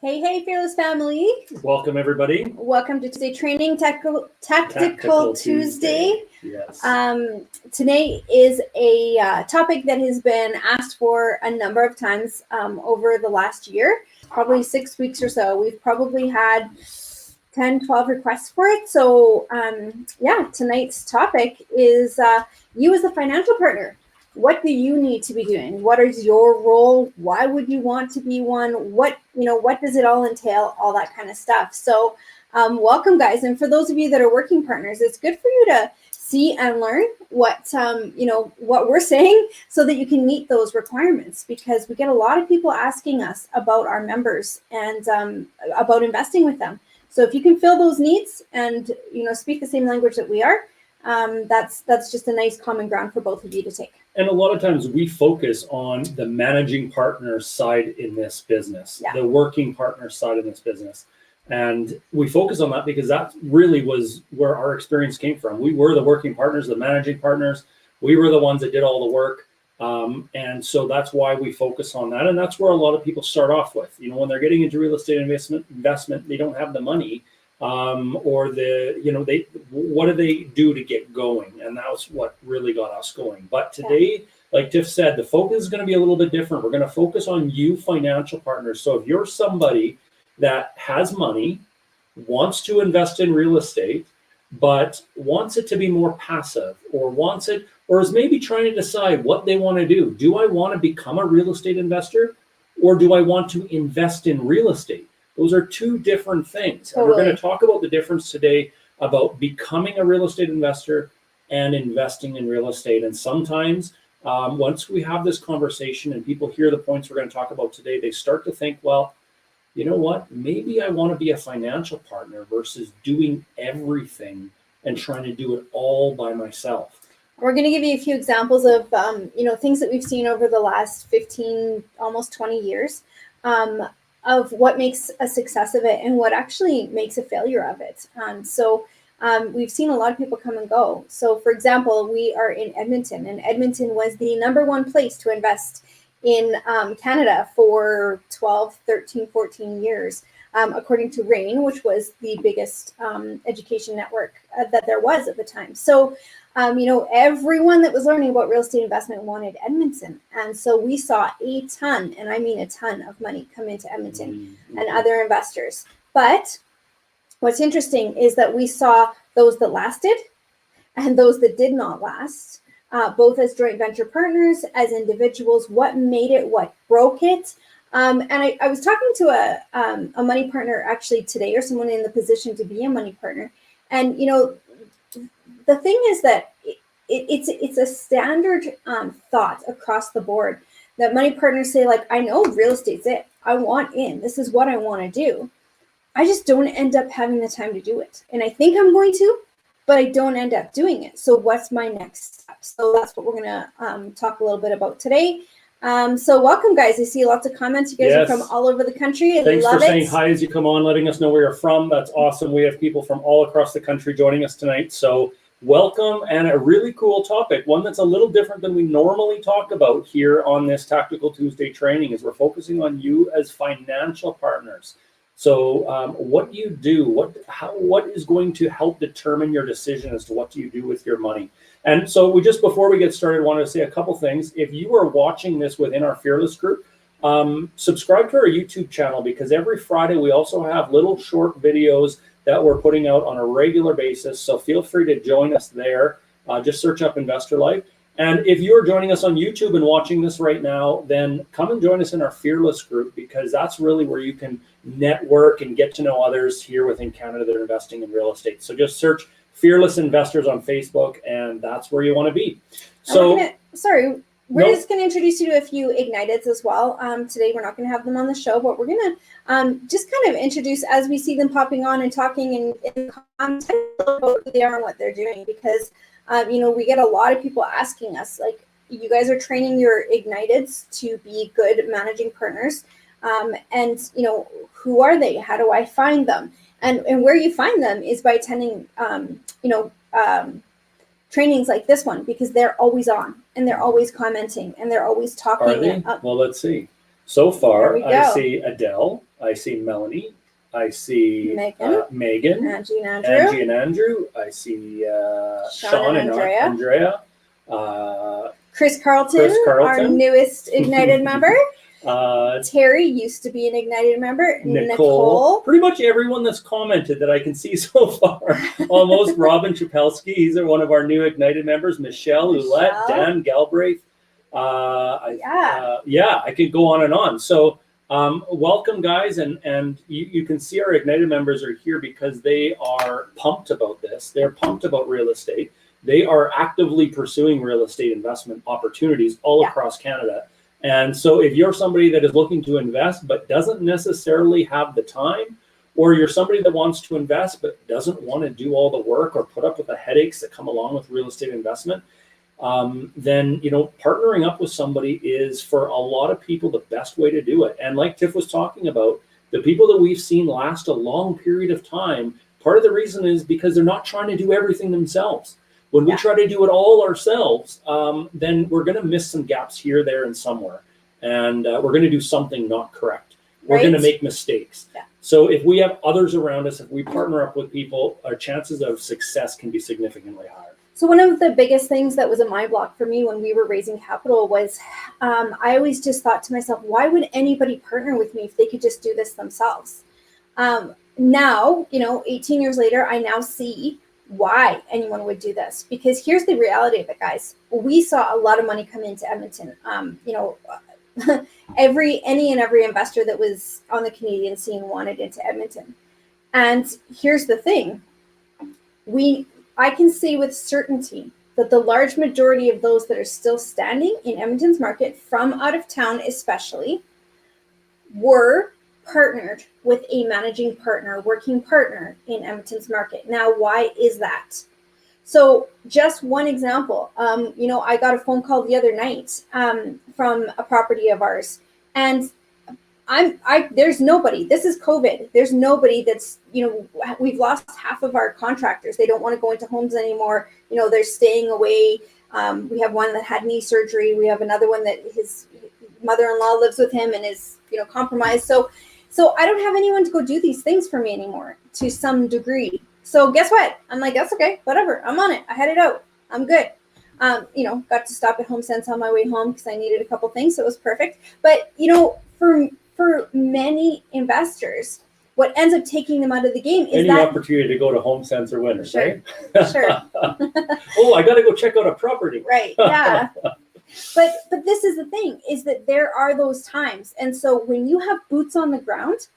Hey, Fearless family. Welcome, everybody. Welcome to Tuesday Training, Tactical Tuesday. Yes. Today is a topic that has been asked for a number of times over the last year, probably 6 weeks or so. We've probably had 10, 12 requests for it. So tonight's topic is you as a financial partner. What do you need to be doing? What is your role? Why would you want to be one? What does it all entail? All that kind of stuff. So welcome, guys. And for those of you that are working partners, it's good for you to see and learn what we're saying so that you can meet those requirements, because we get a lot of people asking us about our members and about investing with them. So if you can fill those needs and speak the same language that we are, that's just a nice common ground for both of you to take. And a lot of times we focus on the managing partner side in this business, the working partner side in this business. And we focus on that because that really was where our experience came from. We were the working partners, the managing partners. We were the ones that did all the work. And so that's why we focus on that. And that's where a lot of people start off with. When they're getting into real estate investment, they don't have the money. What do they do to get going? And that was what really got us going. But today, like Tiff said, the focus is going to be a little bit different. We're going to focus on you financial partners. So if you're somebody that has money, wants to invest in real estate, but wants it to be more passive, or is maybe trying to decide what they want to do. Do I want to become a real estate investor, or do I want to invest in real estate? Those are two different things. Totally. And we're going to talk about the difference today about becoming a real estate investor and investing in real estate. And sometimes once we have this conversation and people hear the points we're going to talk about today, they start to think, well, you know what? Maybe I want to be a financial partner versus doing everything and trying to do it all by myself. We're going to give you a few examples of things that we've seen over the last 15, almost 20 years. Of what makes a success of it and what actually makes a failure of it. We've seen a lot of people come and go. So for example, we are in Edmonton, and Edmonton was the #1 place to invest in Canada for 12, 13, 14 years, according to RAIN, which was the biggest education network that there was at the time. So everyone that was learning about real estate investment wanted Edmonton. And so we saw a ton, and I mean a ton of money come into Edmonton and other investors. But what's interesting is that we saw those that lasted and those that did not last, both as joint venture partners, as individuals, what made it, what broke it. And I was talking to a money partner actually today, or someone in the position to be a money partner. And, the thing is that it's a standard thought across the board that money partners say, like, I know real estate's it. I want in. This is what I want to do. I just don't end up having the time to do it. And I think I'm going to, but I don't end up doing it. So what's my next step? So that's what we're going to talk a little bit about today. So welcome, guys. I see lots of comments. You guys are from all over the country. Thanks for saying hi as you come on, letting us know where you're from. That's awesome. We have people from all across the country joining us tonight. So welcome, and a really cool topic, one that's a little different than we normally talk about here on this Tactical Tuesday training, is we're focusing on you as financial partners. So what you do, what is going to help determine your decision as to what do you do with your money. And so before we get started, I wanted to say a couple things. If you are watching this within our Fearless group, subscribe to our YouTube channel, because every Friday we also have little short videos that we're putting out on a regular basis. So feel free to join us there. Just search up Investor Life. And if you're joining us on YouTube and watching this right now, then come and join us in our Fearless group, because that's really where you can network and get to know others here within Canada that are investing in real estate. So just search Fearless Investors on Facebook, and that's where you want to be. So we're just going to introduce you to a few Igniteds as well. Today, we're not going to have them on the show, but we're going to just kind of introduce, as we see them popping on and talking and about who they are and what they're doing, because, we get a lot of people asking us, like, you guys are training your Igniteds to be good managing partners. And who are they? How do I find them? And where you find them is by attending, trainings like this one, because they're always on and they're always commenting and they're always talking. Well, let's see. So far, I see Adele, I see Melanie. I see Megan, Angie and Andrew. Angie and Andrew. I see Sean and Andrea. Chris Carlton, our newest Ignited member. Terry used to be an Ignited member. Nicole. Pretty much everyone that's commented that I can see so far. Almost. Robin Chapelski, he's one of our new Ignited members. Michelle Ouellette, Dan Galbraith. I could go on and on. So welcome, guys, and you can see our Ignited members are here because they are pumped about this. They're pumped about real estate. They are actively pursuing real estate investment opportunities all across Canada. And so if you're somebody that is looking to invest but doesn't necessarily have the time, or you're somebody that wants to invest but doesn't want to do all the work or put up with the headaches that come along with real estate investment, then partnering up with somebody is, for a lot of people, the best way to do it. And like Tiff was talking about, the people that we've seen last a long period of time, part of the reason is because they're not trying to do everything themselves. When we try to do it all ourselves, then we're going to miss some gaps here, there, and somewhere. And we're going to do something not correct. We're going to make mistakes. Yeah. So if we have others around us, if we partner up with people, our chances of success can be significantly higher. So one of the biggest things that was a mind block for me when we were raising capital was I always just thought to myself, why would anybody partner with me if they could just do this themselves? Now, 18 years later, I now see why anyone would do this, because here's the reality of it, guys. We saw a lot of money come into Edmonton. Any and every investor that was on the Canadian scene wanted into Edmonton. And here's the thing. I can say with certainty that the large majority of those that are still standing in Edmonton's market, from out of town especially, were partnered with a managing partner, working partner in Edmonton's market. Now, why is that? So just one example, I got a phone call the other night from a property of ours, and there's nobody, this is COVID. There's nobody that's, we've lost half of our contractors. They don't want to go into homes anymore. They're staying away. We have one that had knee surgery. We have another one that his mother-in-law lives with him and is, compromised. So I don't have anyone to go do these things for me anymore to some degree. So guess what? I'm like, that's okay, whatever. I'm on it. I headed out. I'm good. Got to stop at HomeSense on my way home because I needed a couple things. So it was perfect. But, for many investors, what ends up taking them out of the game is any opportunity to go to HomeSense or Winners, right? Sure. Oh, I got to go check out a property. Right. Yeah. But this is the thing, is that there are those times. And so when you have boots on the ground,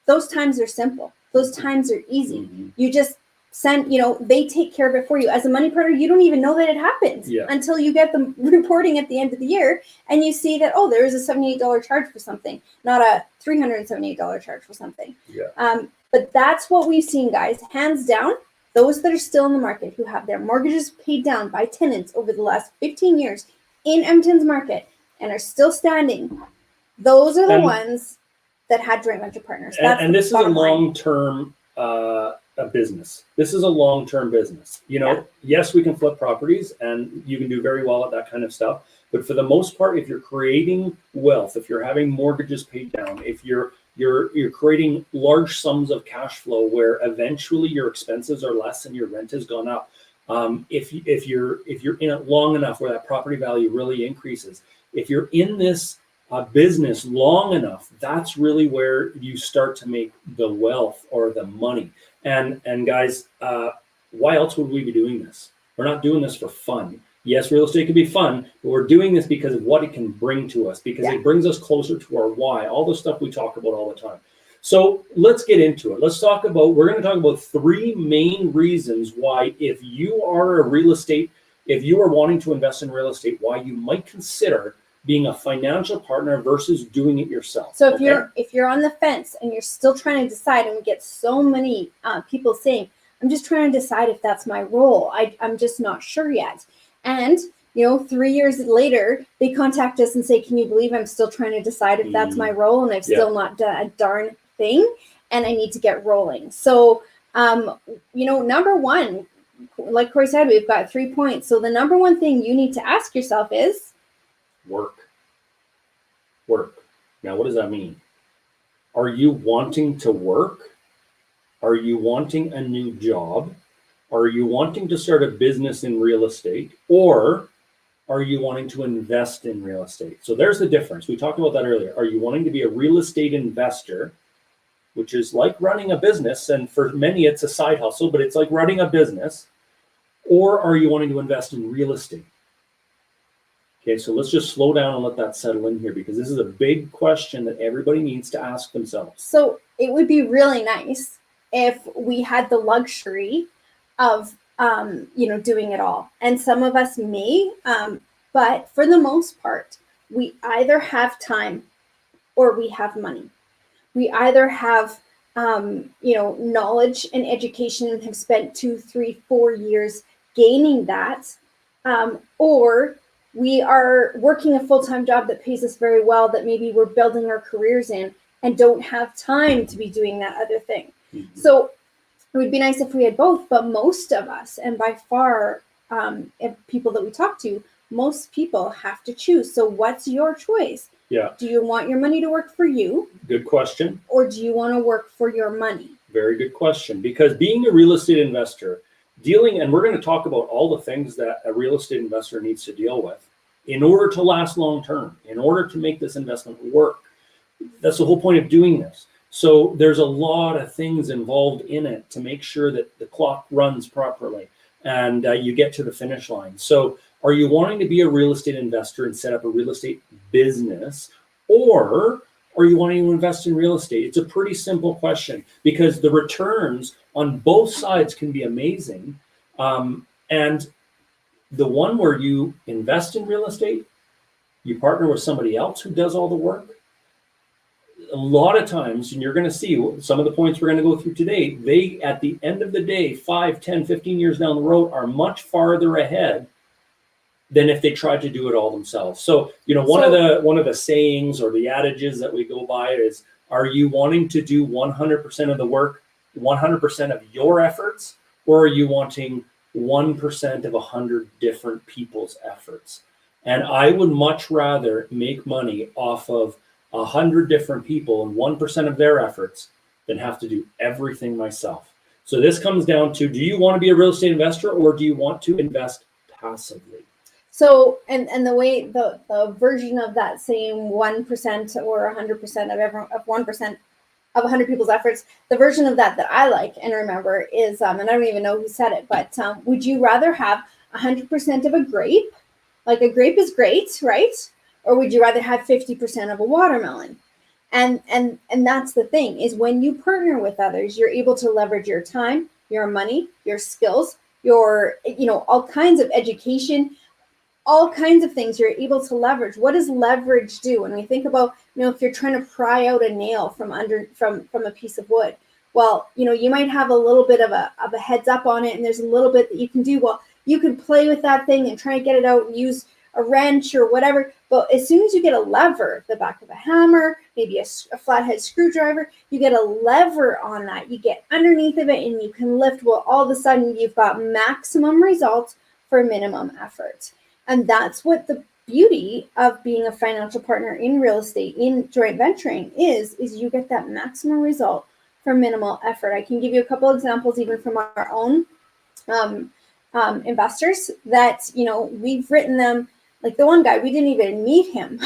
those times are simple. Those times are easy. Mm-hmm. You just send, they take care of it for you. As a money partner, you don't even know that it happens until you get the reporting at the end of the year and you see that, there is a $78 charge for something, not a $378 charge for something. Yeah. But that's what we've seen, guys. Hands down, those that are still in the market who have their mortgages paid down by tenants over the last 15 years in Edmonton's market and are still standing, those are the ones that had joint venture partners. And this is a long-term business. This is a long-term business. Yes, we can flip properties and you can do very well at that kind of stuff. But for the most part, if you're creating wealth, if you're having mortgages paid down, if you're creating large sums of cash flow where eventually your expenses are less and your rent has gone up, if you're in it long enough where that property value really increases, if you're in this business long enough, that's really where you start to make the wealth or the money. And guys, why else would we be doing this? We're not doing this for fun. Yes, real estate can be fun, but we're doing this because of what it can bring to us, because it brings us closer to our why, all the stuff we talk about all the time. So let's get into it. We're going to talk about three main reasons why, if you are wanting to invest in real estate, why you might consider being a financial partner versus doing it yourself. So if you're on the fence and you're still trying to decide, and we get so many people saying, I'm just trying to decide if that's my role. I'm just not sure yet. And 3 years later, they contact us and say, can you believe I'm still trying to decide if that's my role, and I've still not done a darn thing, and I need to get rolling. So, number one, like Corey said, we've got 3 points. So the number one thing you need to ask yourself is work. Now, what does that mean? Are you wanting to work? Are you wanting a new job? Are you wanting to start a business in real estate? Or are you wanting to invest in real estate? So there's the difference. We talked about that earlier. Are you wanting to be a real estate investor, which is like running a business, and for many it's a side hustle, but it's like running a business? Or are you wanting to invest in real estate? Okay, so let's just slow down and let that settle in here, because this is a big question that everybody needs to ask themselves. So it would be really nice if we had the luxury of, doing it all. And some of us may, but for the most part, we either have time or we have money. We either have, knowledge and education and have spent 2, 3, 4 years gaining that, or we are working a full-time job that pays us very well, that maybe we're building our careers in and don't have time to be doing that other thing. Mm-hmm. So it would be nice if we had both, but most of us, and by far, people that we talk to, most people have to choose. So what's your choice? Yeah. Do you want your money to work for you? Good question. Or do you want to work for your money? Very good question. Because being a real estate investor, and we're going to talk about all the things that a real estate investor needs to deal with in order to last long term, in order to make this investment work. That's the whole point of doing this. So there's a lot of things involved in it to make sure that the clock runs properly and you get to the finish line. So are you wanting to be a real estate investor and set up a real estate business, or are you wanting to invest in real estate? It's a pretty simple question, because the returns on both sides can be amazing. And the one where you invest in real estate, you partner with somebody else who does all the work. A lot of times, and you're going to see some of the points we're going to go through today, they, at the end of the day, 5, 10, 15 years down the road, are much farther ahead than if they tried to do it all themselves. So, one of the sayings or the adages that we go by is, are you wanting to do 100% of the work, 100% of your efforts, or are you wanting 1% of 100 different people's efforts? And I would much rather make money off of 100 different people and 1% of their efforts than have to do everything myself. So this comes down to, do you want to be a real estate investor, or do you want to invest passively? So, and the way the version of that same 1% or 100% of 1% of 100 people's efforts, the version of that I like and remember is, and I don't even know who said it, but would you rather have 100% of a grape? Like, a grape is great, right? Or would you rather have 50% of a watermelon? And that's the thing, is when you partner with others, you're able to leverage your time, your money, your skills, your, all kinds of education, all kinds of things you're able to leverage. What does leverage do? When we think about, if you're trying to pry out a nail from a piece of wood, well, you might have a little bit of a heads up on it, and there's a little bit that you can do. Well, you can play with that thing and try to get it out and use a wrench or whatever. But as soon as you get a lever, the back of a hammer, maybe a flathead screwdriver, you get a lever on that, you get underneath of it and you can lift. Well, all of a sudden you've got maximum results for minimum effort. And that's what the beauty of being a financial partner in real estate, in joint venturing, is you get that maximum result for minimal effort. I can give you a couple examples even from our own investors that, we've written them. Like the one guy, we didn't even meet him.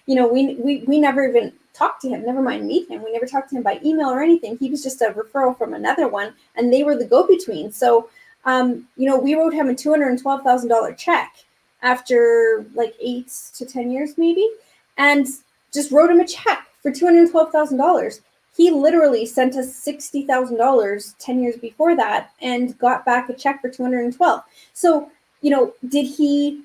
We never even talked to him, never mind meet him. We never talked to him by email or anything. He was just a referral from another one, and they were the go-between. So, we wrote him a $212,000 check after like 8 to 10 years maybe, and just wrote him a check for $212,000. He literally sent us $60,000 10 years before that and got back a check for $212,000. So, did he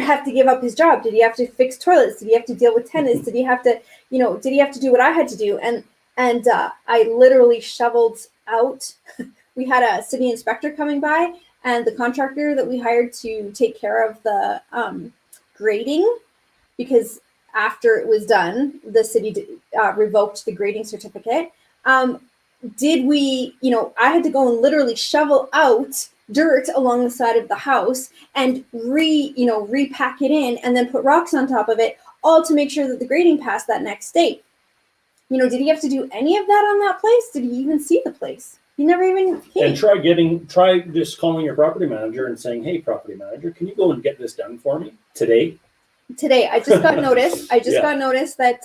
have to give up his job? Did he have to fix toilets? Did he have to deal with tenants? Did he have to, did he have to do what I had to do? And I literally shoveled out. We had a city inspector coming by, and the contractor that we hired to take care of the grading, because after it was done, the city revoked the grading certificate. I had to go and literally shovel out dirt along the side of the house and repack it in and then put rocks on top of it, all to make sure that the grading passed that next day. Did he have to do any of that on that place? Did he even see the place? He never even came. And try just calling your property manager and saying, hey, property manager, can you go and get this done for me today? I just got notice. Got notice that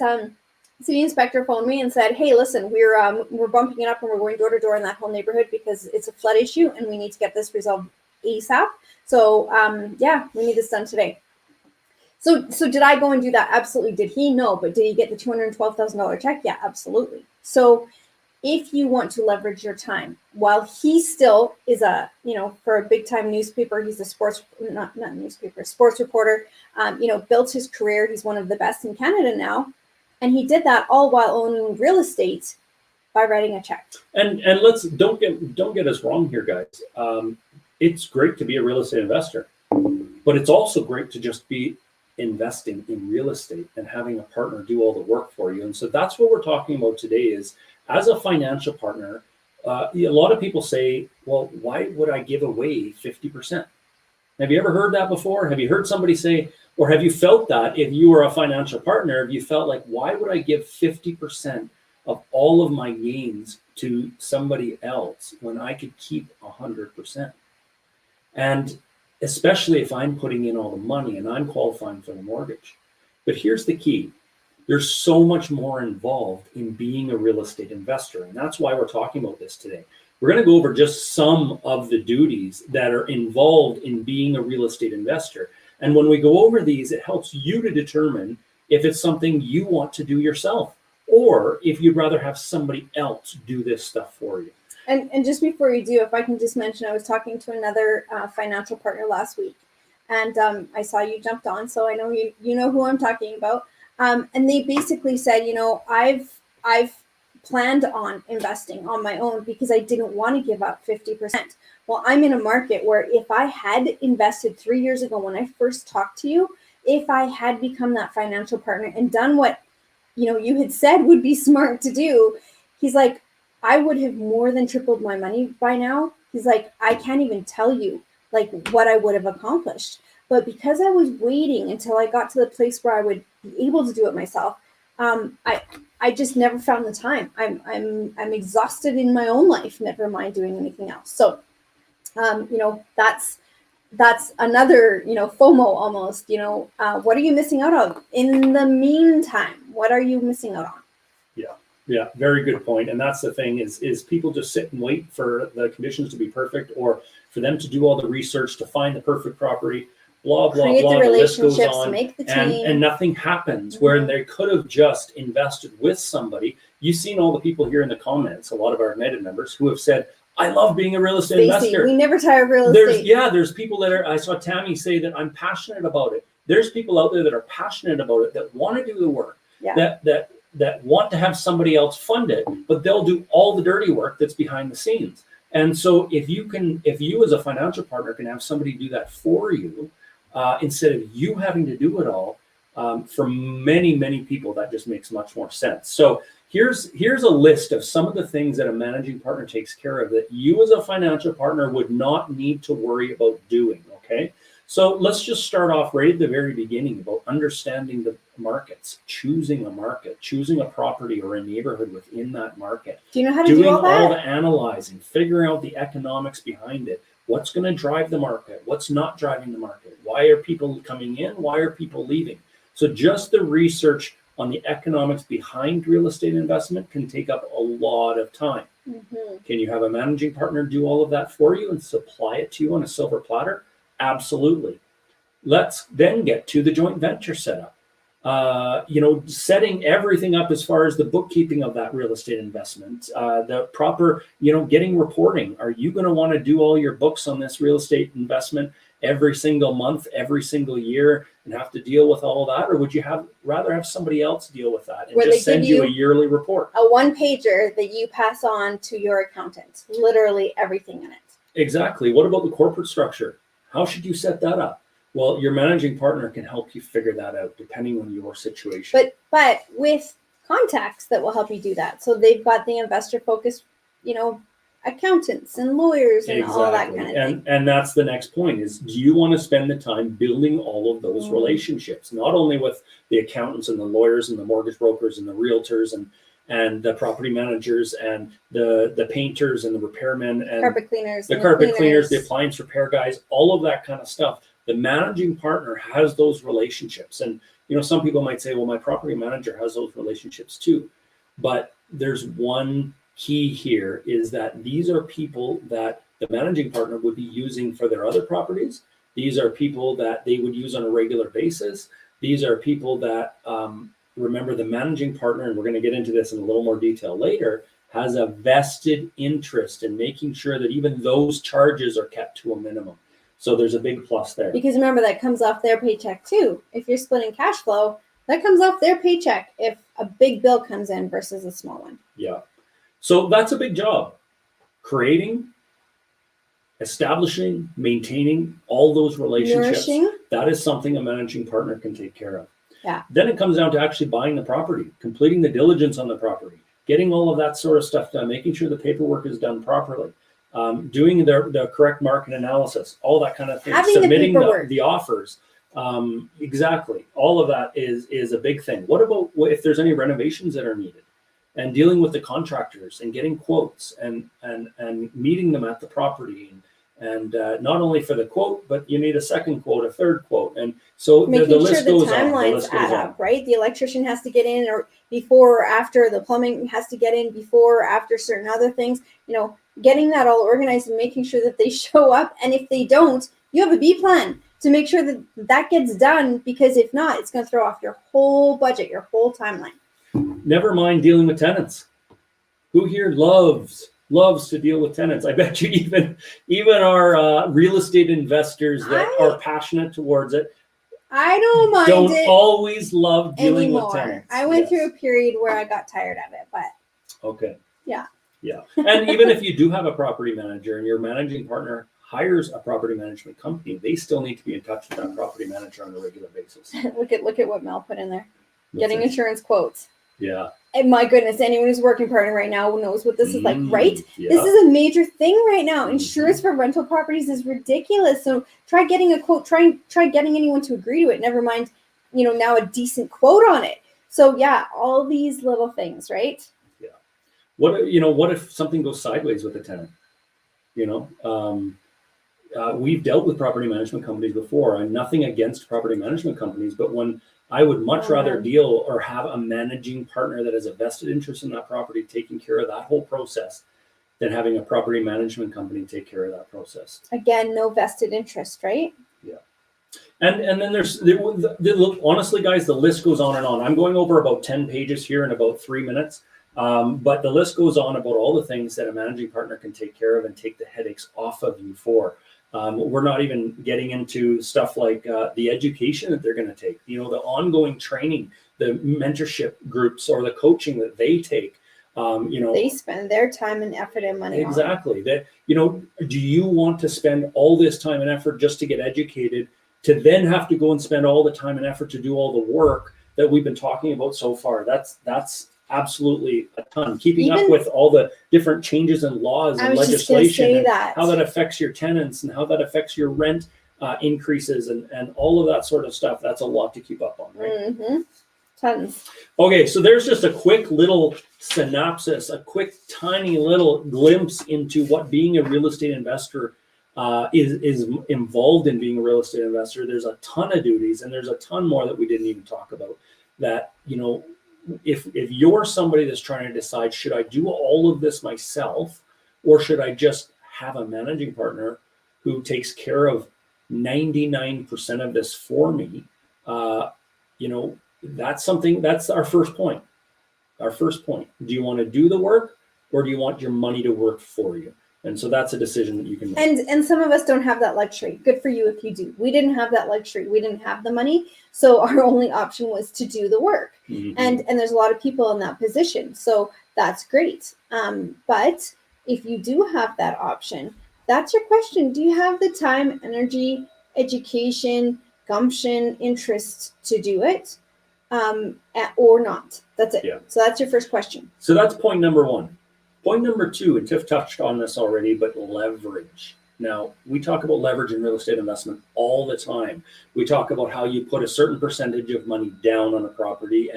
city inspector phoned me and said, hey, listen, we're bumping it up and we're going door to door in that whole neighborhood because it's a flood issue and we need to get this resolved ASAP. So we need this done today. So did I go and do that? Absolutely. Did he? No. But did he get the $212,000 check? Yeah, absolutely. So if you want to leverage your time, while he still is for a big time newspaper, he's a sports reporter, built his career. He's one of the best in Canada now. And he did that all while owning real estate by writing a check. And let's don't get us wrong here, guys. It's great to be a real estate investor, but it's also great to just be investing in real estate and having a partner do all the work for you. And so that's what we're talking about today is, as a financial partner, a lot of people say, well, why would I give away 50%? Have you ever heard that before? Have you heard somebody say, or have you felt that if you were a financial partner, have you felt like, why would I give 50% of all of my gains to somebody else when I could keep 100%? And especially if I'm putting in all the money and I'm qualifying for the mortgage. But here's the key. There's so much more involved in being a real estate investor. And that's why we're talking about this today. We're going to go over just some of the duties that are involved in being a real estate investor. And when we go over these, it helps you to determine if it's something you want to do yourself, or if you'd rather have somebody else do this stuff for you. And just before you do, if I can just mention, I was talking to another financial partner last week, and I saw you jumped on, so I know you know who I'm talking about. And they basically said, I've planned on investing on my own because I didn't want to give up 50%. Well, I'm in a market where if I had invested 3 years ago when I first talked to you, if I had become that financial partner and done what you had said would be smart to do, he's like, I would have more than tripled my money by now. He's like, I can't even tell you like what I would have accomplished. But because I was waiting until I got to the place where I would be able to do it myself, I just never found the time. I'm exhausted in my own life, never mind doing anything else. So, that's another, FOMO almost, what are you missing out on? In the meantime, what are you missing out on? Yeah, very good point. And that's the thing is people just sit and wait for the conditions to be perfect or for them to do all the research to find the perfect property, blah, blah, create blah. The list goes relationships, on, make the team. and nothing happens where they could have just invested with somebody. You've seen all the people here in the comments, a lot of our United members who have said, I love being a real estate investor. We never tire of real estate. There's people that are, I saw Tammy say that I'm passionate about it. There's people out there that are passionate about it, that want to do the work, that want to have somebody else fund it, but they'll do all the dirty work that's behind the scenes. And so if you as a financial partner can have somebody do that for you, instead of you having to do it all, for many, many people, that just makes much more sense. So here's a list of some of the things that a managing partner takes care of that you as a financial partner would not need to worry about doing, okay? So let's just start off right at the very beginning about understanding the markets, choosing a market, choosing a property or a neighborhood within that market. Do you know how to do all that? Doing all the analyzing, figuring out the economics behind it. What's going to drive the market? What's not driving the market? Why are people coming in? Why are people leaving? So just the research on the economics behind real estate investment can take up a lot of time. Mm-hmm. Can you have a managing partner do all of that for you and supply it to you on a silver platter? Absolutely. Let's then get to the joint venture setup. Setting everything up as far as the bookkeeping of that real estate investment, the proper, getting reporting. Are you going to want to do all your books on this real estate investment every single month, every single year, and have to deal with all that? Or would you rather have somebody else deal with that and where just send you a yearly report? A one-pager that you pass on to your accountant, literally everything in it. Exactly. What about the corporate structure? How should you set that up? Well, your managing partner can help you figure that out depending on your situation. But with contacts that will help you do that. So they've got the investor focused, accountants and lawyers and all that kind of thing. And that's the next point is, do you want to spend the time building all of those relationships, not only with the accountants and the lawyers and the mortgage brokers and the realtors and and the property managers and the painters and the repairmen and carpet cleaners, the carpet cleaners, the appliance repair guys, all of that kind of stuff. The managing partner has those relationships. And, some people might say, well, my property manager has those relationships too. But there's one key here, is that these are people that the managing partner would be using for their other properties. These are people that they would use on a regular basis. These are people that, remember, the managing partner, and we're going to get into this in a little more detail later, has a vested interest in making sure that even those charges are kept to a minimum. So there's a big plus there. Because remember, that comes off their paycheck too. If you're splitting cash flow, that comes off their paycheck if a big bill comes in versus a small one. Yeah. So that's a big job. Creating, establishing, maintaining all those relationships. Nourishing. That is something a managing partner can take care of. Yeah. Then it comes down to actually buying the property, completing the diligence on the property, getting all of that sort of stuff done, making sure the paperwork is done properly, doing the correct market analysis, all that kind of thing, submitting the offers. Exactly. All of that is a big thing. What about if there's any renovations that are needed, and dealing with the contractors and getting quotes and meeting them at the property, and not only for the quote, but you need a second quote, a third quote. And so the list goes on. The timelines add up, right? The electrician has to get in or before or after, the plumbing has to get in before or after certain other things, getting that all organized and making sure that they show up. And if they don't, you have a B plan to make sure that that gets done, because if not, it's going to throw off your whole budget, your whole timeline. Never mind dealing with tenants. Who here loves to deal with tenants? I bet you even our real estate investors that are passionate towards it, I don't mind don't it always love dealing anymore. with tenants. I went through a period where I got tired of it, but okay. Yeah. And even if you do have a property manager and your managing partner hires a property management company, they still need to be in touch with that property manager on a regular basis. look at what Mel put in there. Getting insurance quotes. Yeah. And my goodness, anyone who's working partner right now knows what this is like, right? Yeah. This is a major thing right now. Insurance for rental properties is ridiculous. So try getting a quote, try getting anyone to agree to it. Never mind, now a decent quote on it. So yeah, all these little things, right? Yeah. What if something goes sideways with a tenant? We've dealt with property management companies before. I'm nothing against property management companies, but when I would much rather deal or have a managing partner that has a vested interest in that property taking care of that whole process than having a property management company take care of that process. Again, no vested interest, right? Yeah. And then honestly, guys, the list goes on and on. I'm going over about 10 pages here in about 3 minutes. But the list goes on about all the things that a managing partner can take care of and take the headaches off of you for. We're not even getting into stuff like the education that they're going to take, the ongoing training, the mentorship groups, or the coaching that they take. They spend their time and effort and money. Exactly. That, do you want to spend all this time and effort just to get educated, to then have to go and spend all the time and effort to do all the work that we've been talking about so far? That's absolutely a ton. Keeping up with all the different changes in laws and legislation, and how that affects your tenants and how that affects your rent increases and all of that sort of stuff. That's a lot to keep up on, right? Mm-hmm. Tons. Okay, so there's just a quick little synopsis, a quick tiny little glimpse into what being a real estate investor is involved in. Being a real estate investor, there's a ton of duties, and there's a ton more that we didn't even talk about that, if you're somebody that's trying to decide, should I do all of this myself, or should I just have a managing partner who takes care of 99% of this for me? That's our first point. Do you want to do the work, or do you want your money to work for you? And so that's a decision that you can make. And some of us don't have that luxury. Good for you if you do. We didn't have that luxury. We didn't have the money. So our only option was to do the work. Mm-hmm. And there's a lot of people in that position. So that's great. But if you do have that option, that's your question. Do you have the time, energy, education, gumption, interest to do it or not? That's it. Yeah. So that's your first question. So that's point number one. Point number two, and Tiff touched on this already, but leverage. Now, we talk about leverage in real estate investment all the time. We talk about how you put a certain percentage of money down on a property,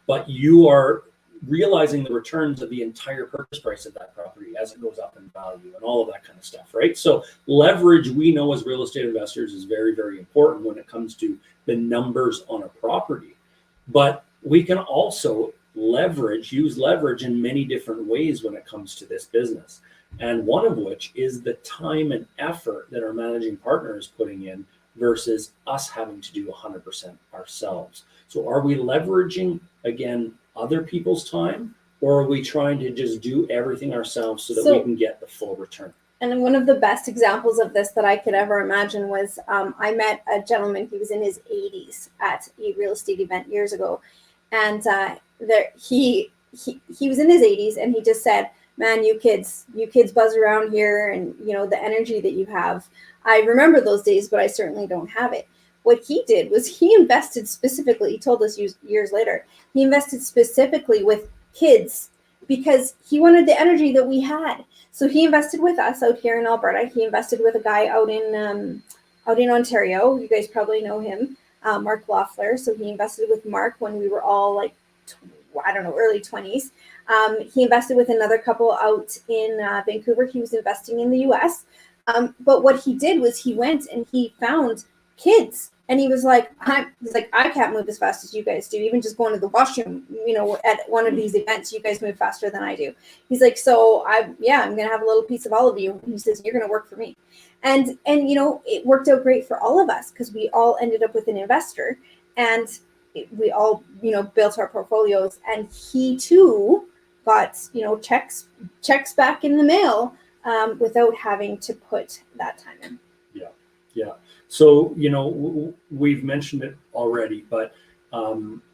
but you are realizing the returns of the entire purchase price of that property as it goes up in value and all of that kind of stuff, right? So leverage, we know as real estate investors, is very, very important when it comes to the numbers on a property. But we can also use leverage in many different ways when it comes to this business. And one of which is the time and effort that our managing partner is putting in versus us having to do 100% ourselves. So are we leveraging, again, other people's time, or are we trying to just do everything ourselves so that we can get the full return? And one of the best examples of this that I could ever imagine was I met a gentleman. He was in his 80s at a real estate event years ago, and he was in his 80s, and he just said, "Man, you kids buzz around here, and the energy that you have. I remember those days, but I certainly don't have it." What he did was he invested specifically. He told us years later. He invested specifically with kids because he wanted the energy that we had. So he invested with us out here in Alberta. He invested with a guy out in Ontario. You guys probably know him, Mark Loeffler. So he invested with Mark when we were all like, early 20s. He invested with another couple out in Vancouver. He was investing in the US. But what he did was he went and he found kids. And he was like, I can't move as fast as you guys do. Even just going to the washroom, at one of these events, you guys move faster than I do. He's like, so I'm going to have a little piece of all of you. He says, you're going to work for me. And it worked out great for all of us because we all ended up with an investor and we all, built our portfolios. And he too got, checks back in the mail without having to put that time in. Yeah. So, we've mentioned it already, but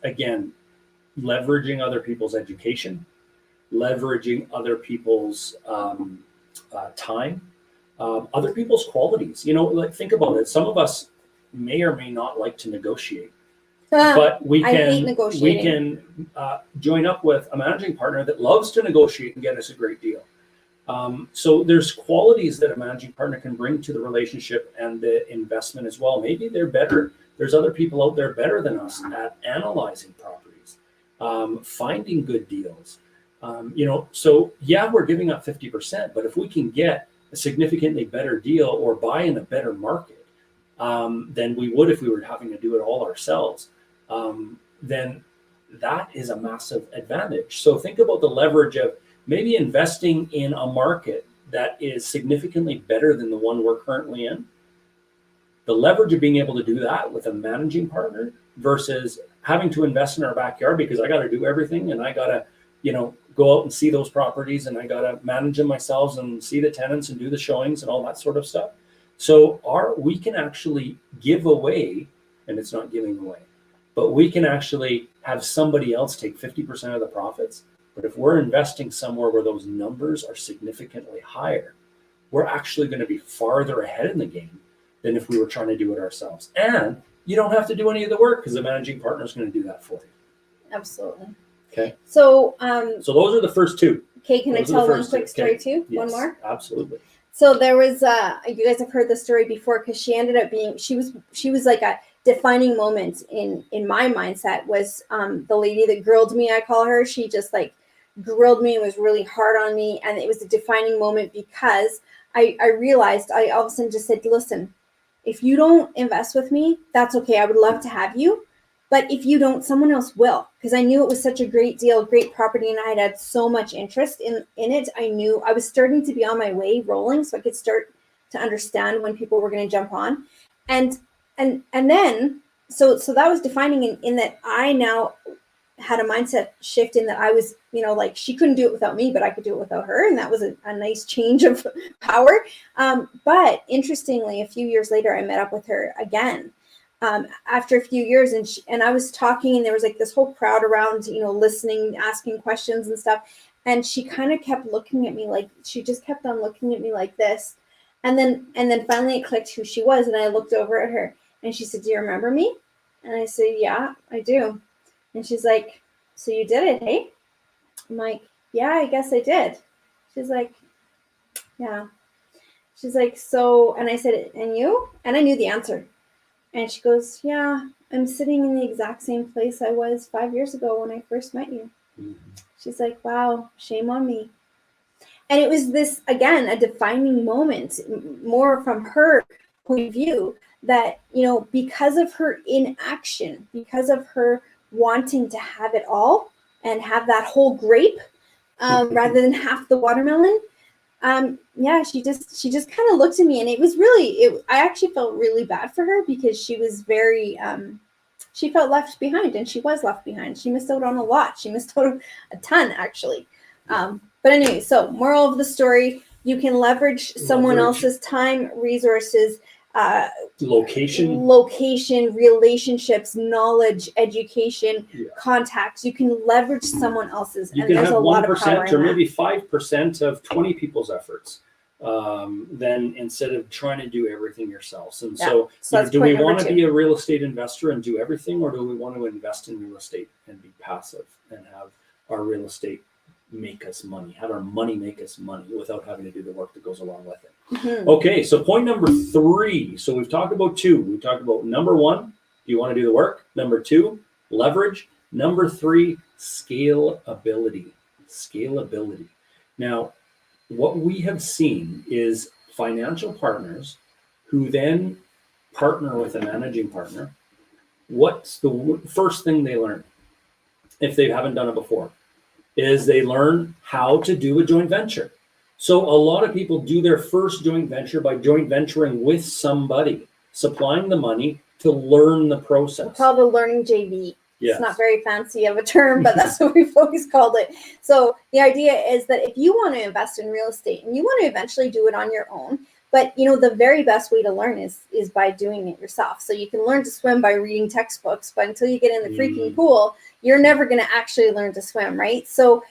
again, leveraging other people's education, leveraging other people's time, other people's qualities. Think about it. Some of us may or may not like to negotiate, but we can join up with a managing partner that loves to negotiate and get us a great deal. So there's qualities that a managing partner can bring to the relationship and the investment as well. Maybe they're better. There's other people out there better than us at analyzing properties, finding good deals. So we're giving up 50%, but if we can get a significantly better deal or buy in a better market than we would if we were having to do it all ourselves, then that is a massive advantage. So think about the leverage of maybe investing in a market that is significantly better than the one we're currently in. The leverage of being able to do that with a managing partner versus having to invest in our backyard because I got to do everything and I got to, go out and see those properties and I got to manage them myself and see the tenants and do the showings and all that sort of stuff. So we can actually give away, and it's not giving away, but we can actually have somebody else take 50% of the profits. But if we're investing somewhere where those numbers are significantly higher, we're actually going to be farther ahead in the game than if we were trying to do it ourselves. And you don't have to do any of the work because the managing partner is going to do that for you. Absolutely. Okay. So those are the first two. Okay, can I tell one quick story too? Yes, one more? Absolutely. So there was you guys have heard the story before because she ended up being she was like a defining moment in my mindset was the lady that grilled me, I call her. She just like grilled me and was really hard on me, and it was a defining moment because I realized I all of a sudden just said, listen, if you don't invest with me, that's okay. I would love to have you. But if you don't, someone else will, because I knew it was such a great deal, great property, and I had so much interest in it. I knew I was starting to be on my way rolling, so I could start to understand when people were going to jump on, and then so that was defining in that I now had a mindset shift in that I was, like she couldn't do it without me, but I could do it without her, and that was a nice change of power. But interestingly, a few years later, I met up with her again. After a few years, and I was talking, and there was like this whole crowd around, listening, asking questions and stuff. And she kind of kept looking at me she just kept on looking at me like this. And then finally it clicked who she was. And I looked over at her and she said, do you remember me? And I said, yeah, I do. And she's like, so you did it, hey? I'm like, yeah, I guess I did. She's like, yeah. She's like, so, and I said, and you? And I knew the answer. And she goes, yeah, I'm sitting in the exact same place I was 5 years ago when I first met you. Mm-hmm. She's like, wow, shame on me. And it was this, again, a defining moment, more from her point of view, that, because of her inaction, because of her wanting to have it all and have that whole grape, rather than half the watermelon, she just kind of looked at me, and it was really, I actually felt really bad for her, because she was very, she felt left behind, and she was left behind. She missed out on a lot. She missed out on a ton, actually. But anyway, so moral of the story, you can leverage someone else's time, resources, location, relationships, knowledge, education, contacts. You can leverage someone else's. You can have 1% or maybe 5% of 20 people's efforts. Then instead of trying to do everything yourselves. And so do we want to be a real estate investor and do everything, or do we want to invest in real estate and be passive and have our real estate make us money, have our money make us money without having to do the work that goes along with it? Mm-hmm. Okay, so point number 3. So we've talked about 2. We've talked about number 1, do you want to do the work? Number 2, leverage. Number 3, scalability. Now, what we have seen is financial partners who then partner with a managing partner. What's the first thing they learn, if they haven't done it before, is they learn how to do a joint venture. So a lot of people do their first joint venture by joint venturing with somebody, supplying the money to learn the process. We call it a learning JV. Yes. It's not very fancy of a term, but that's what we've always called it. So the idea is that if you want to invest in real estate and you want to eventually do it on your own, but the very best way to learn is by doing it yourself. So you can learn to swim by reading textbooks, but until you get in the freaking pool, you're never going to actually learn to swim, right? So,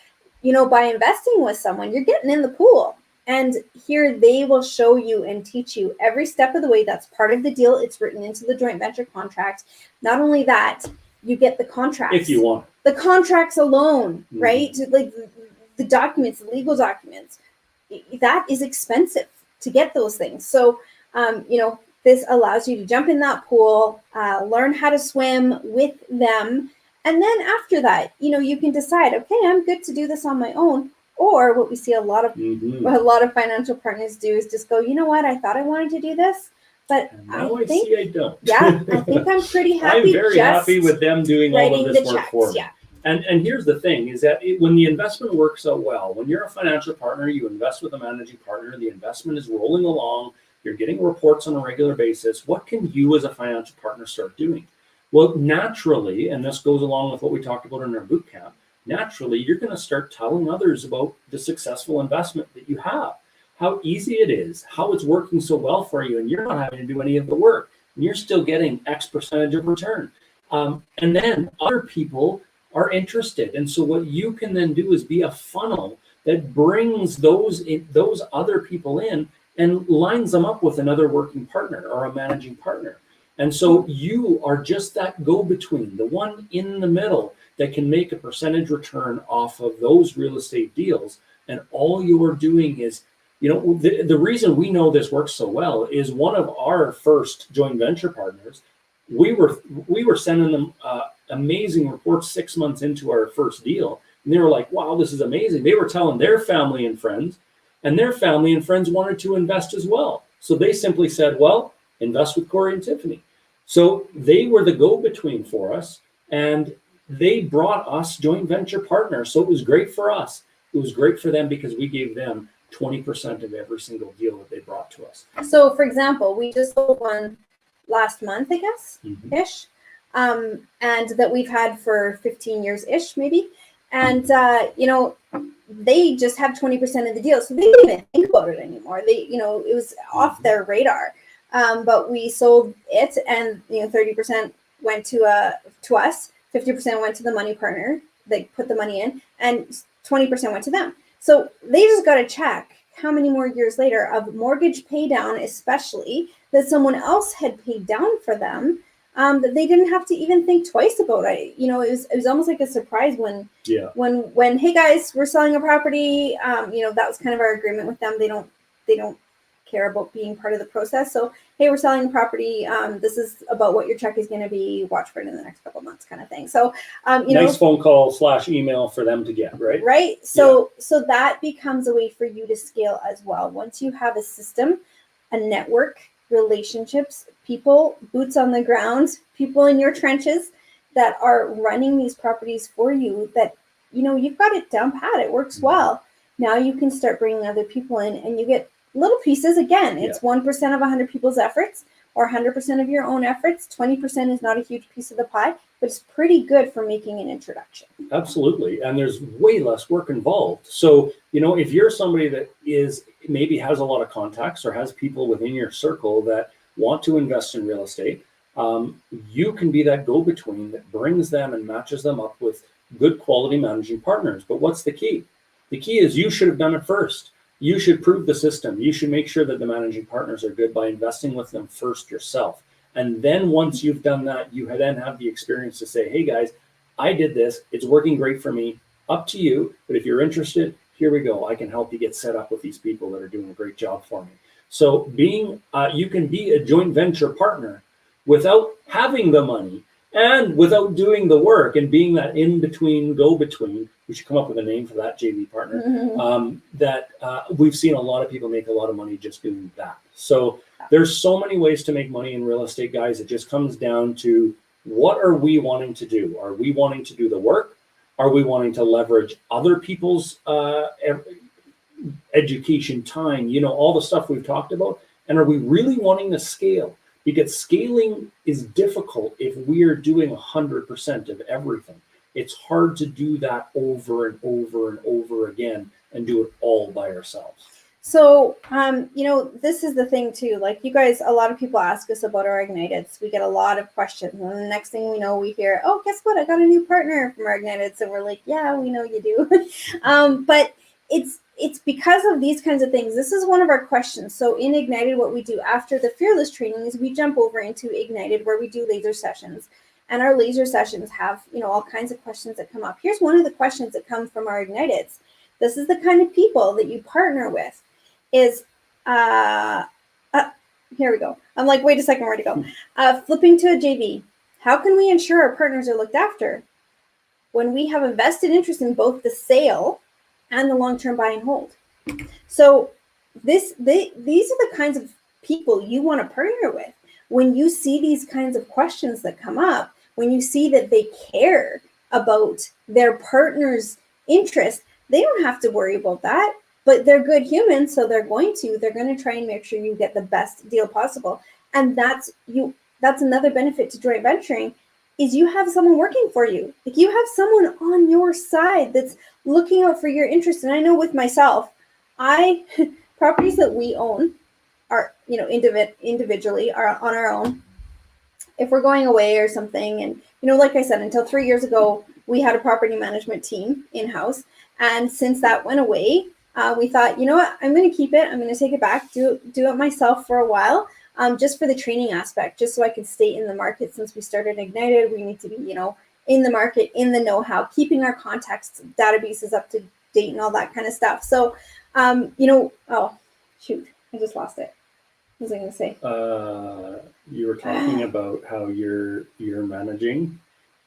by investing with someone, you're getting in the pool. And here they will show you and teach you every step of the way. That's part of the deal. It's written into the joint venture contract. Not only that, you get the contracts. If you want. The contracts alone, right? Like the documents, the legal documents. That is expensive to get those things. So, this allows you to jump in that pool, learn how to swim with them. And then after that, you can decide, okay, I'm good to do this on my own. Or what we see a lot of financial partners do is just go, you know what? I thought I wanted to do this, but I think I don't. Yeah, I think I'm pretty happy. I'm very happy with them doing all of this work for me. Yeah. And here's the thing, is that when the investment works out well, when you're a financial partner, you invest with a managing partner, the investment is rolling along, you're getting reports on a regular basis. What can you as a financial partner start doing? Well, naturally, and this goes along with what we talked about in our boot camp, naturally, you're going to start telling others about the successful investment that you have, how easy it is, how it's working so well for you, and you're not having to do any of the work, and you're still getting X percentage of return. And then other people are interested. And so what you can then do is be a funnel that brings those other people in and lines them up with another working partner or a managing partner. And so you are just that go-between, the one in the middle that can make a percentage return off of those real estate deals. And all you're doing is, the reason we know this works so well is one of our first joint venture partners, we were sending them amazing reports 6 months into our first deal. And they were like, wow, this is amazing. They were telling their family and friends, and their family and friends wanted to invest as well. So they simply said, well, invest with Corey and Tiffany. So they were the go-between for us, and they brought us joint venture partners. So it was great for us. It was great for them because we gave them 20% of every single deal that they brought to us. So, for example, we just sold one last month, I guess, ish, and that we've had for 15 years-ish, maybe. And, they just have 20% of the deal. So they didn't even think about it anymore. It was off their radar. But we sold it, and 30% went to us, 50% went to the money partner. They put the money in, and 20% went to them. So they just got to check how many more years later of mortgage pay down, especially that someone else had paid down for them, that they didn't have to even think twice about it. It was almost like a surprise when hey guys, we're selling a property. That was kind of our agreement with them. They don't care about being part of the process. So, hey, we're selling the property. This is about what your check is going to be. Watch for it in the next couple of months, kind of thing. So, nice phone call / email for them to get, right? Right. So that becomes a way for you to scale as well. Once you have a system, a network, relationships, people, boots on the ground, people in your trenches that are running these properties for you, that, you've got it down pat. It works well. Now you can start bringing other people in, and you get little pieces. Again, it's 1% of 100 people's efforts, or 100% of your own efforts. 20% is not a huge piece of the pie, but it's pretty good for making an introduction. Absolutely. And there's way less work involved. So, if you're somebody that maybe has a lot of contacts or has people within your circle that want to invest in real estate, you can be that go-between that brings them and matches them up with good quality managing partners. But what's the key? The key is you should have done it first. You should prove the system. You should make sure that the managing partners are good by investing with them first yourself. And then once you've done that, you then have the experience to say, hey guys, I did this. It's working great for me. Up to you. But if you're interested, here we go. I can help you get set up with these people that are doing a great job for me. So you can be a joint venture partner without having the money and without doing the work, and being that in-between, go-between. We should come up with a name for that JV partner. We've seen a lot of people make a lot of money just doing that. So there's so many ways to make money in real estate, guys. It just comes down to, what are we wanting to do? Are we wanting to do the work? Are we wanting to leverage other people's education, time, all the stuff we've talked about? And are we really wanting to scale? Because scaling is difficult if we are doing 100% of everything. It's hard to do that over and over and over again and do it all by ourselves. So, this is the thing too. Like, you guys, a lot of people ask us about our Igniteds. We get a lot of questions. And the next thing we know, we hear, oh, guess what? I got a new partner from our Igniteds. And we're like, yeah, we know you do. But it's because of these kinds of things. This is one of our questions. So in Ignited, what we do after the Fearless training is we jump over into Ignited, where we do laser sessions. And our laser sessions have, all kinds of questions that come up. Here's one of the questions that come from our Igniteds. This is the kind of people that you partner with. Here we go. I'm like, wait a second, where to go? Flipping to a JV. How can we ensure our partners are looked after when we have a vested interest in both the sale and the long-term buy and hold? So these are the kinds of people you want to partner with. When you see these kinds of questions that come up, when you see that they care about their partner's interest, they don't have to worry about that. But they're good humans, so they're going to try and make sure you get the best deal possible. And that's another benefit to joint venturing, is you have someone working for you. Like, you have someone on your side that's looking out for your interest. And I know with myself, properties that we own are, individually are on our own. If we're going away or something, and, like I said, until 3 years ago, we had a property management team in-house. And since that went away, we thought, you know what, I'm going to keep it. I'm going to take it back, do it myself for a while, just for the training aspect, just so I can stay in the market. Since we started Ignited, we need to be, in the market, in the know-how, keeping our contacts, databases up to date and all that kind of stuff. So, oh, shoot, I just lost it. What was I going to say? You were talking about how you're managing.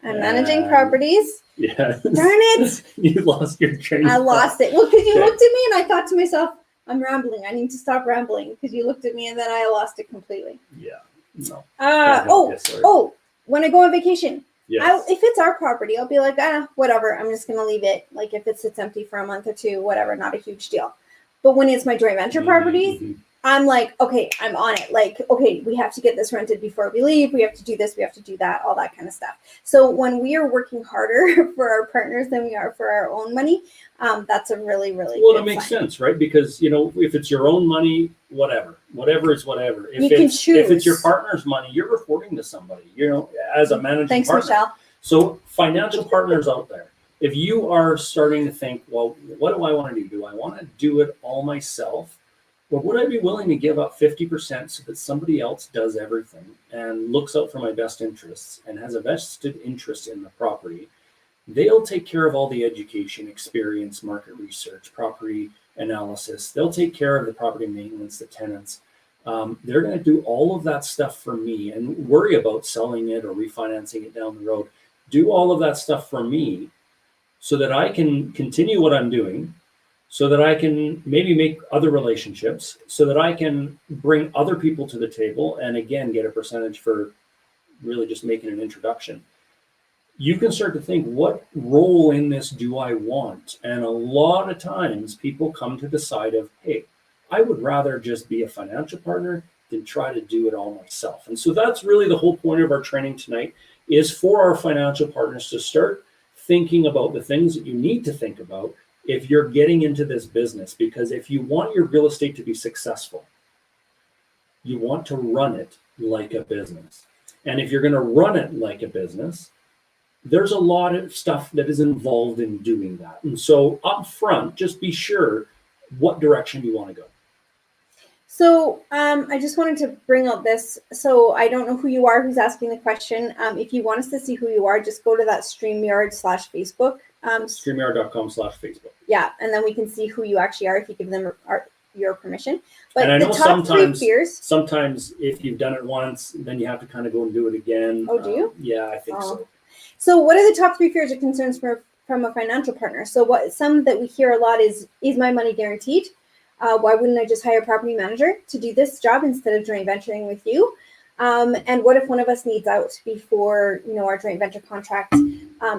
I'm managing properties. Yeah. Darn it. You lost your train. I lost it. Well, because you looked at me and I thought to myself, I'm rambling. I need to stop rambling, because you looked at me and then I lost it completely. Yeah. No. When I go on vacation, yes. If it's our property, I'll be like, whatever. I'm just going to leave it. Like, if it sits empty for a month or two, whatever, not a huge deal. But when it's my joint venture properties, I'm like, okay, I'm on it. Like, okay, we have to get this rented before we leave. We have to do this. We have to do that, all that kind of stuff. So when we are working harder for our partners than we are for our own money, that's a really, really well, good it makes sign. sense, right? Because, if it's your own money, whatever is whatever. If you can choose. If it's your partner's money, you're reporting to somebody, as a managing Thanks, partner. Michelle. So financial partners out there, if you are starting to think, well, what do I want to do? Do I want to do it all myself? Or would I be willing to give up 50% so that somebody else does everything and looks out for my best interests and has a vested interest in the property? They'll take care of all the education, experience, market research, property analysis. They'll take care of the property maintenance, the tenants. They're going to do all of that stuff for me and worry about selling it or refinancing it down the road. Do all of that stuff for me so that I can continue what I'm doing, so that I can maybe make other relationships, so that I can bring other people to the table and again get a percentage for really just making an introduction. You can start to think, what role in this do I want? And a lot of times people come to the side of, hey, I would rather just be a financial partner than try to do it all myself. And so that's really the whole point of our training tonight, is for our financial partners to start thinking about the things that you need to think about if you're getting into this business. Because if you want your real estate to be successful, you want to run it like a business. And if you're going to run it like a business, there's a lot of stuff that is involved in doing that. And so up front, just be sure what direction you want to go. So I just wanted to bring out this. So I don't know who you are who's asking the question. If you want us to see who you are, just go to that StreamYard/Facebook. StreamYard.com/Facebook. Yeah, and then we can see who you actually are if you give them your permission. But and I know sometimes if you've done it once, then you have to kind of go and do it again. Oh, do you? Yeah, I think so. So what are the top 3 fears or concerns from a financial partner? So what some that we hear a lot is my money guaranteed? Why wouldn't I just hire a property manager to do this job instead of joint venturing with you? And what if one of us needs out before our joint venture contract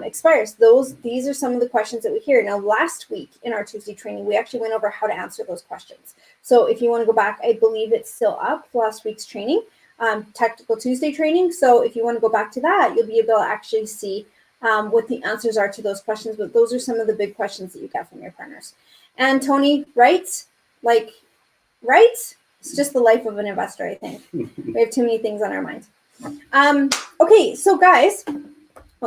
expires? These are some of the questions that we hear. Now, last week in our Tuesday training, we actually went over how to answer those questions. So if you want to go back, I believe it's still up, last week's training, Technical Tuesday training. So if you want to go back to that, you'll be able to actually see what the answers are to those questions. But those are some of the big questions that you get from your partners. And Tony, right? It's just the life of an investor, I think. We have too many things on our mind. Okay, so guys,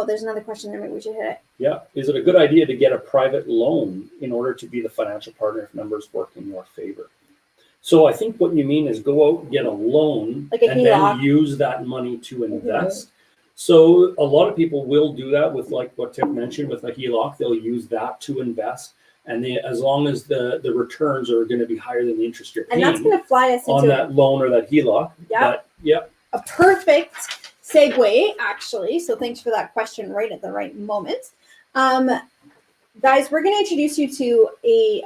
there's another question there. Maybe we should hit it. Yeah. Is it a good idea to get a private loan in order to be the financial partner if numbers work in your favor? So I think what you mean is go out and get a loan and then use that money to invest. So a lot of people will do that with, like what Tiff mentioned, with a HELOC. They'll use that to invest. And as long as the returns are going to be higher than the interest you're paying, and that's going to fly us on that loan or that HELOC. Yeah. A perfect segue, actually. So thanks for that question right at the right moment. Guys, we're going to introduce you to a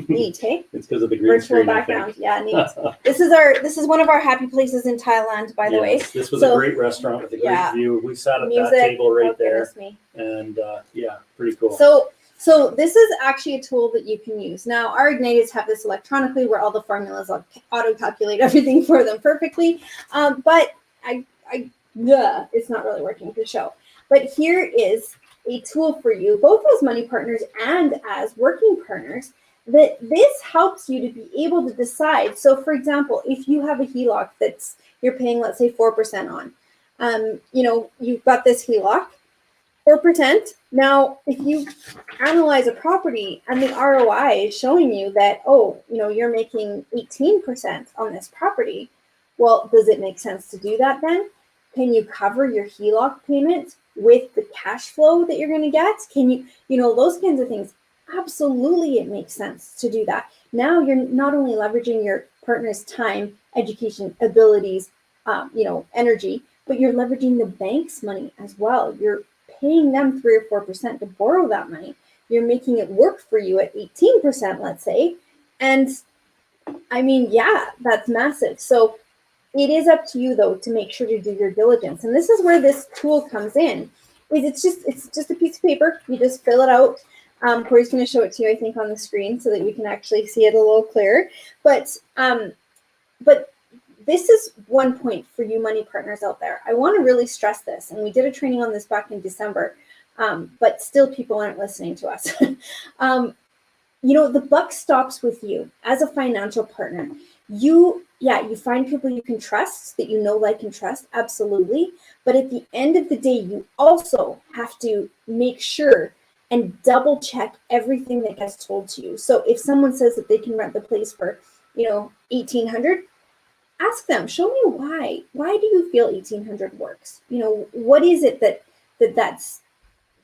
neat, hey? It's because of the green virtual background. Yeah, neat. This is one of our happy places in Thailand, by the way. This was a great restaurant with a great view. We sat at that table right there. And pretty cool. So this is actually a tool that you can use. Now, our Igniteds have this electronically where all the formulas auto-calculate everything for them perfectly. But it's not really working to show. But here is a tool for you, both as money partners and as working partners, that this helps you to be able to decide. So, for example, if you have a HELOC that's you're paying, let's say, 4% on, you've got this HELOC, 4%. Now, if you analyze a property and the ROI is showing you that, you're making 18% on this property, well, does it make sense to do that then? Can you cover your HELOC payment with the cash flow that you're going to get? Can you, those kinds of things? Absolutely, it makes sense to do that. Now you're not only leveraging your partner's time, education, abilities, energy, but you're leveraging the bank's money as well. You're paying them 3 or 4% to borrow that money. You're making it work for you at 18%, let's say. And that's massive. So it is up to you, though, to make sure to do your diligence. And this is where this tool comes in. It's just a piece of paper. You just fill it out. Corey's going to show it to you, I think, on the screen so that you can actually see it a little clearer. But this is one point for you money partners out there. I want to really stress this. And we did a training on this back in December, but still people aren't listening to us. The buck stops with you as a financial partner. You find people you can trust, that like, and trust, absolutely. But at the end of the day, you also have to make sure and double check everything that gets told to you. So if someone says that they can rent the place for, $1,800, ask them, show me why. Why do you feel $1,800 works? What is it that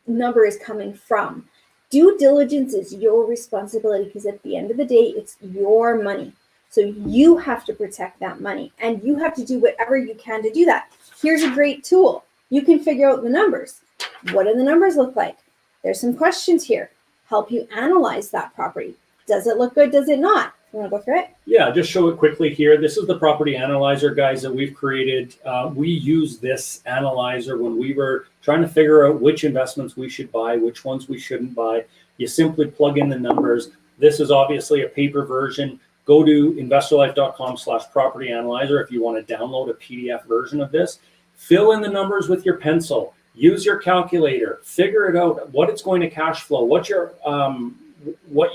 number is coming from? Due diligence is your responsibility because at the end of the day, it's your money. So you have to protect that money and you have to do whatever you can to do that. Here's a great tool. You can figure out the numbers. What do the numbers look like? There's some questions here. Help you analyze that property. Does it look good? Does it not? You want to go through it? Yeah, just show it quickly here. This is the property analyzer, guys, that we've created. We use this analyzer when we were trying to figure out which investments we should buy, which ones we shouldn't buy. You simply plug in the numbers. This is obviously a paper version. Go to investorlife.com/property analyzer if you want to download a PDF version of this. Fill in the numbers with your pencil. Use your calculator. Figure it out, what it's going to cash flow, what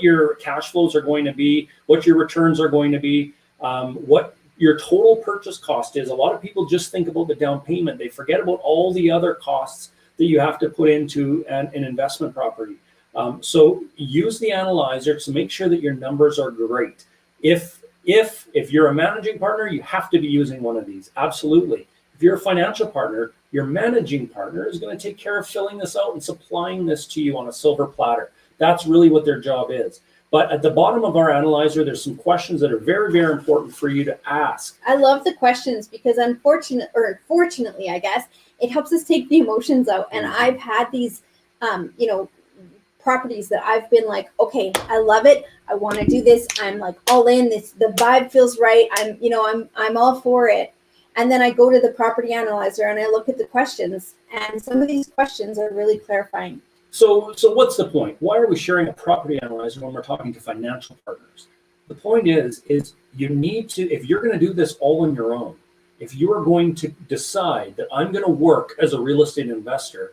your cash flows are going to be, what your returns are going to be, what your total purchase cost is. A lot of people just think about the down payment. They forget about all the other costs that you have to put into an investment property. So use the analyzer to make sure that your numbers are great. If you're a managing partner, you have to be using one of these. Absolutely. If you're a financial partner, your managing partner is going to take care of filling this out and supplying this to you on a silver platter. That's really what their job is. But at the bottom of our analyzer, there's some questions that are very, very important for you to ask. I love the questions because fortunately, I guess, it helps us take the emotions out. And I've had these, properties that I've been like, okay, I love it. I want to do this. I'm like all in. The vibe feels right. I'm all for it. And then I go to the property analyzer and I look at the questions, and some of these questions are really clarifying. So what's the point? Why are we sharing a property analyzer when we're talking to financial partners? The point is you need to, if you're going to do this all on your own, if you are going to decide that I'm going to work as a real estate investor,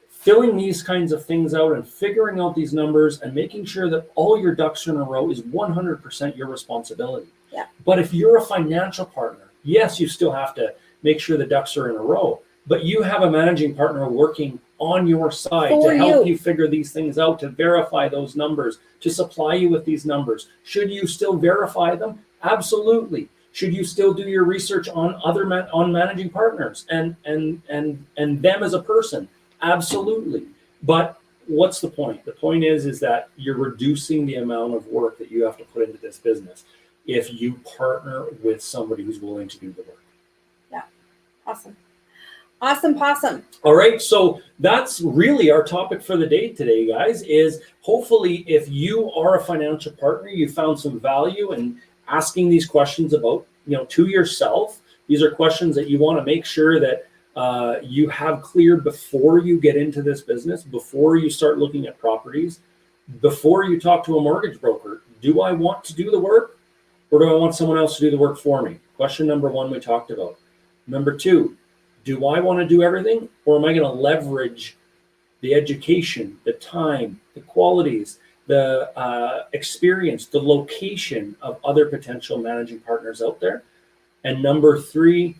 filling these kinds of things out and figuring out these numbers and making sure that all your ducks are in a row is 100% your responsibility. Yeah. But if you're a financial partner, yes, you still have to make sure the ducks are in a row, but you have a managing partner working on your side to help you figure these things out, to verify those numbers, to supply you with these numbers. Should you still verify them? Absolutely. Should you still do your research on on managing partners and them as a person? Absolutely. But what's the point? The point is that you're reducing the amount of work that you have to put into this business if you partner with somebody who's willing to do the work. Yeah. Awesome. Awesome possum. All right, so that's really our topic for the day today, guys, is hopefully if you are a financial partner, you found some value in asking these questions about, to yourself. These are questions that you want to make sure that you have cleared before you get into this business, before you start looking at properties, before you talk to a mortgage broker. Do I want to do the work, or do I want someone else to do the work for me? Question number one we talked about. Number two, do I want to do everything, or am I going to leverage the education, the time, the qualities, the experience, the location of other potential managing partners out there? And number three,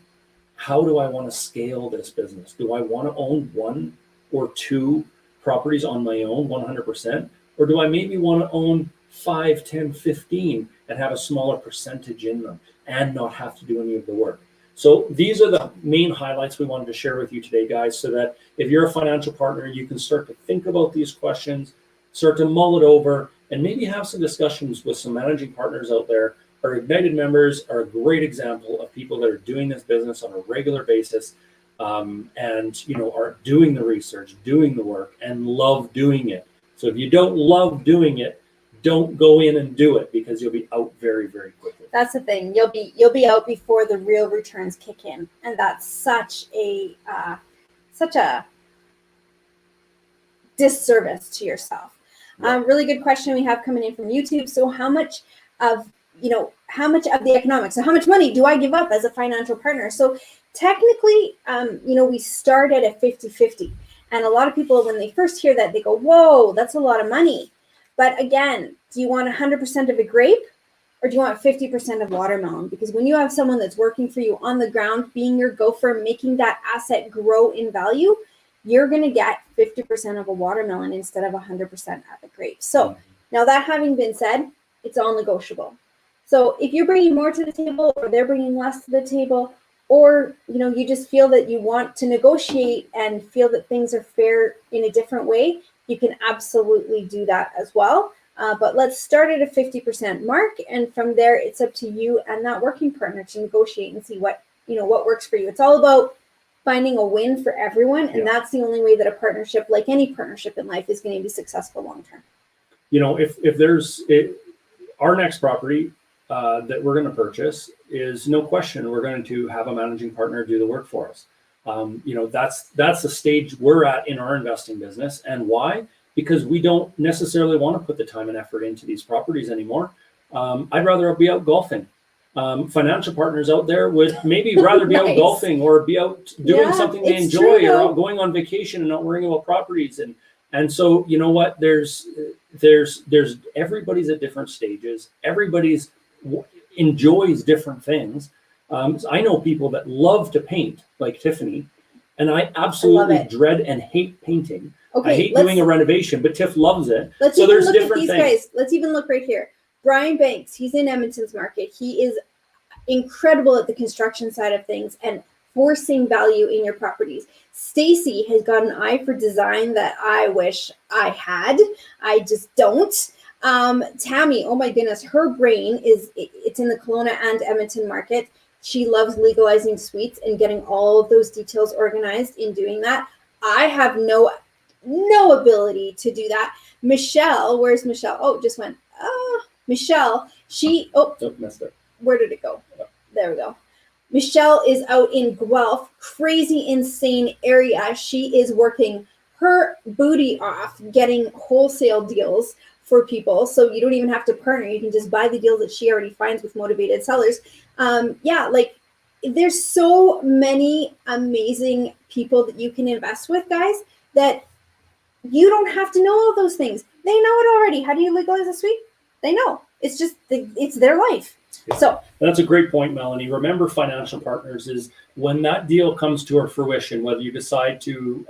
how do I want to scale this business? Do I want to own one or two properties on my own 100%? Or do I maybe want to own 5, 10, 15 and have a smaller percentage in them and not have to do any of the work? So these are the main highlights we wanted to share with you today, guys, so that if you're a financial partner, you can start to think about these questions, start to mull it over, and maybe have some discussions with some managing partners out there. Our Ignited members are a great example of people that are doing this business on a regular basis, and are doing the research, doing the work, and love doing it. So if you don't love doing it, don't go in and do it, because you'll be out very, very quickly. That's the thing. You'll be out before the real returns kick in, and that's such a disservice to yourself. Yeah. Really good question we have coming in from YouTube. So how much of the economics, so how much money do I give up as a financial partner? So technically, we start at a 50-50. And a lot of people, when they first hear that, they go, whoa, that's a lot of money. But again, do you want 100% of a grape, or do you want 50% of watermelon? Because when you have someone that's working for you on the ground, being your gopher, making that asset grow in value, you're going to get 50% of a watermelon instead of 100% of a grape. So now that having been said, it's all negotiable. So if you're bringing more to the table, or they're bringing less to the table, or you just feel that you want to negotiate and feel that things are fair in a different way, you can absolutely do that as well. But let's start at a 50% mark, and from there, it's up to you and that working partner to negotiate and see what works for you. It's all about finding a win for everyone, and that's the only way that a partnership, like any partnership in life, is going to be successful long term. If there's our next property that we're going to purchase is no question we're going to have a managing partner do the work for us. That's the stage we're at in our investing business. And why? Because we don't necessarily want to put the time and effort into these properties anymore. I'd rather be out golfing. Financial partners out there would maybe rather be out golfing or be out doing something they enjoy, or out going on vacation and not worrying about properties. And so, you know what, there's everybody's at different stages. Everybody's enjoys different things. I know people that love to paint, like Tiffany, and I absolutely dread and hate painting. Okay, I hate doing a renovation, but Tiff loves it. Let's so even look at these guys. Let's even look right here. Brian Banks, he's in Edmonton's market. He is incredible at the construction side of things and forcing value in your properties. Stacy has got an eye for design that I wish I had. I just don't. Tammy, oh my goodness, her brain it's in the Kelowna and Edmonton market. She loves legalizing suites and getting all of those details organized in doing that. I have no ability to do that. Michelle, where's Michelle? Oh, just went. Michelle, messed up. Where did it go? There we go. Michelle is out in Guelph, crazy, insane area. She is working her booty off getting wholesale deals for people. So you don't even have to partner. You can just buy the deals that she already finds with motivated sellers. There's so many amazing people that you can invest with, guys, that you don't have to know all those things. They know it already. How do you legalize a suite? They know. It's just, it's their life. Yeah. So that's a great point, Melanie. Remember, financial partners is when that deal comes to fruition, whether you decide to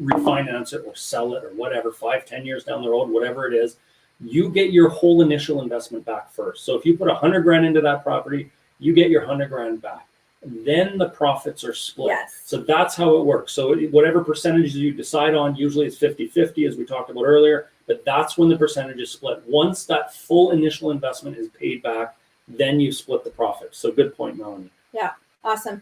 refinance it or sell it or whatever, 5-10 years down the road, whatever it is, you get your whole initial investment back first. So if you put $100,000 into that property, you get your $100,000 back. Then the profits are split. Yes. So that's how it works. So whatever percentage you decide on, usually it's 50-50 as we talked about earlier, but that's when the percentage is split. Once that full initial investment is paid back, then you split the profit. So good point, Melanie. Yeah, awesome.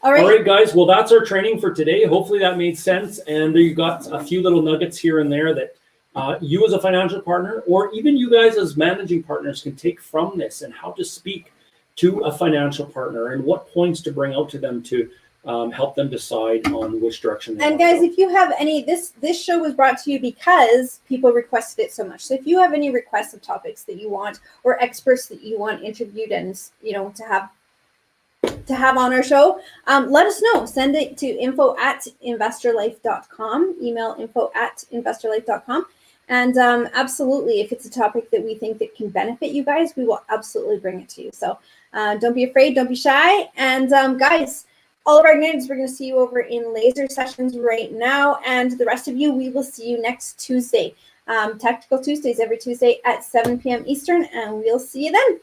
All right, guys. Well, that's our training for today. Hopefully that made sense. And you got a few little nuggets here and there that you as a financial partner, or even you guys as managing partners, can take from this, and how to speak to a financial partner and what points to bring out to them to help them decide on which direction they want to go. And guys, if you have any, this show was brought to you because people requested it so much. So if you have any requests of topics that you want, or experts that you want interviewed and to have on our show, let us know. Send it to info@investorlife.com, email info@investorlife.com. And absolutely, if it's a topic that we think that can benefit you guys, we will absolutely bring it to you. So don't be afraid, don't be shy. And guys, all of our Igniters, we're going to see you over in laser sessions right now. And the rest of you, we will see you next Tuesday. Tactical Tuesdays every Tuesday at 7 p.m. Eastern, and we'll see you then.